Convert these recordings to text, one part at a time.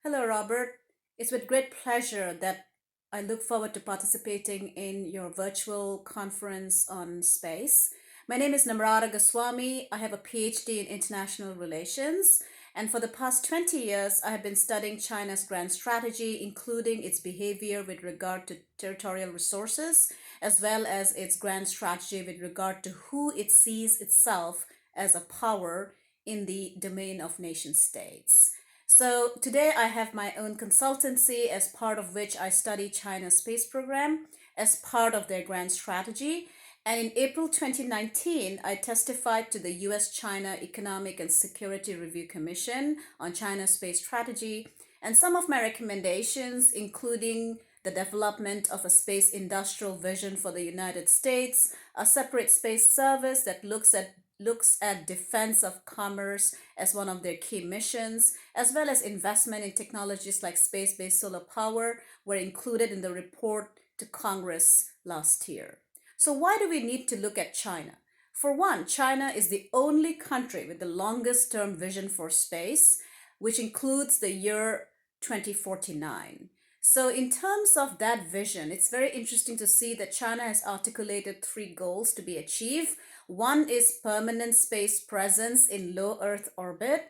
Hello, Robert. It's with great pleasure that I look forward to participating in your virtual conference on space. My name is Namrata Goswami. I have a PhD in international relations, and for the past 20 years, I have been studying China's grand strategy, including its behavior with regard to territorial resources, as well as its grand strategy with regard to who it sees itself as a power in the domain of nation states. So today I have my own consultancy as part of which I study China's space program as part of their grand strategy. And in April 2019, I testified to the US China Economic and Security Review Commission on China's space strategy. And some of my recommendations, including the development of a space industrial vision for the United States, a separate space service that looks at defense of commerce as one of their key missions, as well as investment in technologies like space-based solar power were included in the report to Congress last year. So why do we need to look at China? For one, China is the only country with the longest term vision for space, which includes the year 2049. So, in terms of that vision, it's very interesting to see that China has articulated three goals to be achieved. One is permanent space presence in low Earth orbit,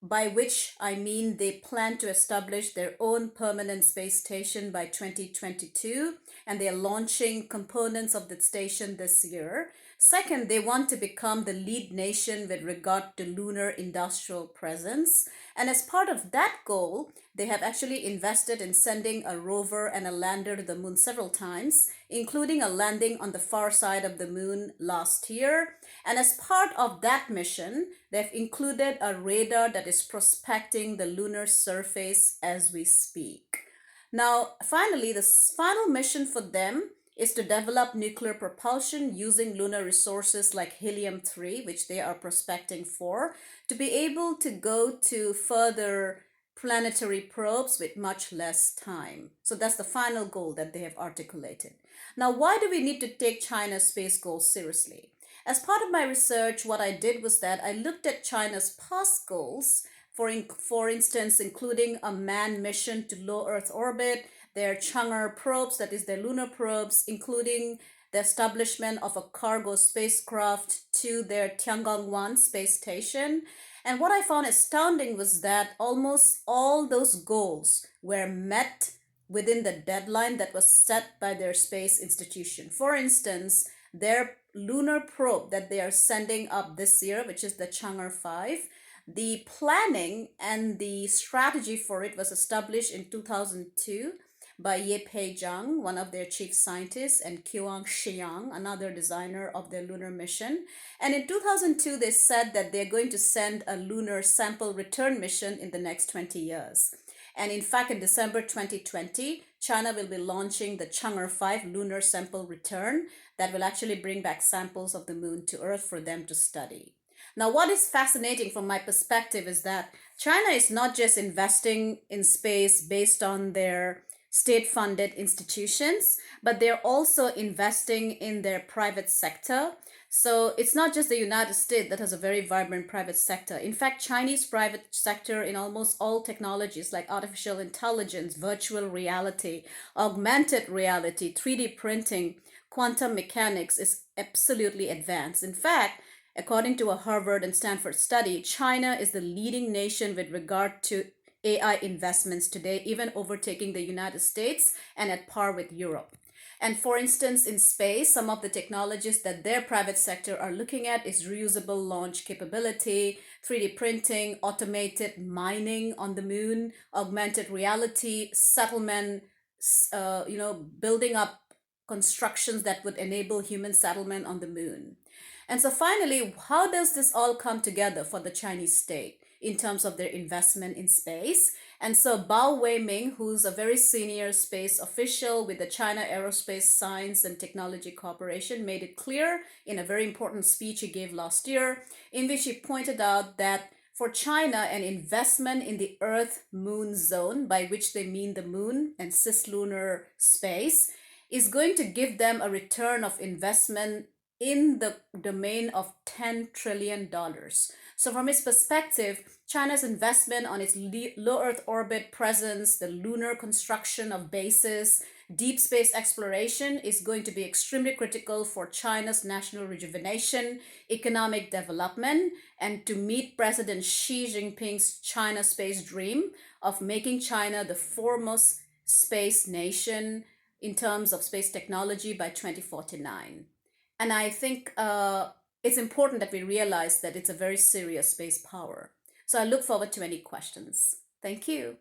by which I mean they plan to establish their own permanent space station by 2022, and they are launching components of the station this year. Second, they want to become the lead nation with regard to lunar industrial presence. And as part of that goal, they have actually invested in sending a rover and a lander to the moon several times, including a landing on the far side of the moon last year. And as part of that mission, they've included a radar that is prospecting the lunar surface as we speak. Now, finally, the final mission for them is to develop nuclear propulsion using lunar resources like helium 3, which they are prospecting for, to be able to go to further planetary probes with much less time. So that's the final goal that they have articulated. Now, why do we need to take China's space goals seriously? As part of my research, what I did was that I looked at China's past goals, for instance, including a manned mission to low Earth orbit, their Chang'e probes, that is their lunar probes, including the establishment of a cargo spacecraft to their Tiangong-1 space station. And what I found astounding was that almost all those goals were met within the deadline that was set by their space institution. For instance, their lunar probe that they are sending up this year, which is the Chang'e 5, the planning and the strategy for it was established in 2002 by Ye Pei Zhang, one of their chief scientists, and Qiang Xiang, another designer of their lunar mission. And in 2002, they said that they're going to send a lunar sample return mission in the next 20 years. And in fact, in December 2020, China will be launching the Chang'e 5 lunar sample return that will actually bring back samples of the moon to Earth for them to study. Now, what is fascinating from my perspective is that China is not just investing in space based on their state funded institutions, but they're also investing in their private sector. So it's not just the United States that has a very vibrant private sector. In fact, Chinese private sector in almost all technologies like artificial intelligence, virtual reality, augmented reality, 3D printing, quantum mechanics is absolutely advanced. In fact, according to a Harvard and Stanford study, China is the leading nation with regard to AI investments today, even overtaking the United States and at par with Europe. And for instance, in space, some of the technologies that their private sector are looking at is reusable launch capability, 3D printing, automated mining on the moon, augmented reality, settlement, building up constructions that would enable human settlement on the moon. And so finally, how does this all come together for the Chinese state in terms of their investment in space? And so Bao Weiming, who's a very senior space official with the China Aerospace Science and Technology Corporation, made it clear in a very important speech he gave last year, in which he pointed out that for China, an investment in the Earth-Moon zone, by which they mean the moon and cislunar space, is going to give them a return of investment in the domain of $10 trillion. So, from his perspective, China's investment on its low Earth orbit presence, the lunar construction of bases, deep space exploration is going to be extremely critical for China's national rejuvenation, economic development, and to meet President Xi Jinping's China space dream of making China the foremost space nation in terms of space technology by 2049. And I think it's important that we realize that it's a very serious space power. So I look forward to any questions. Thank you.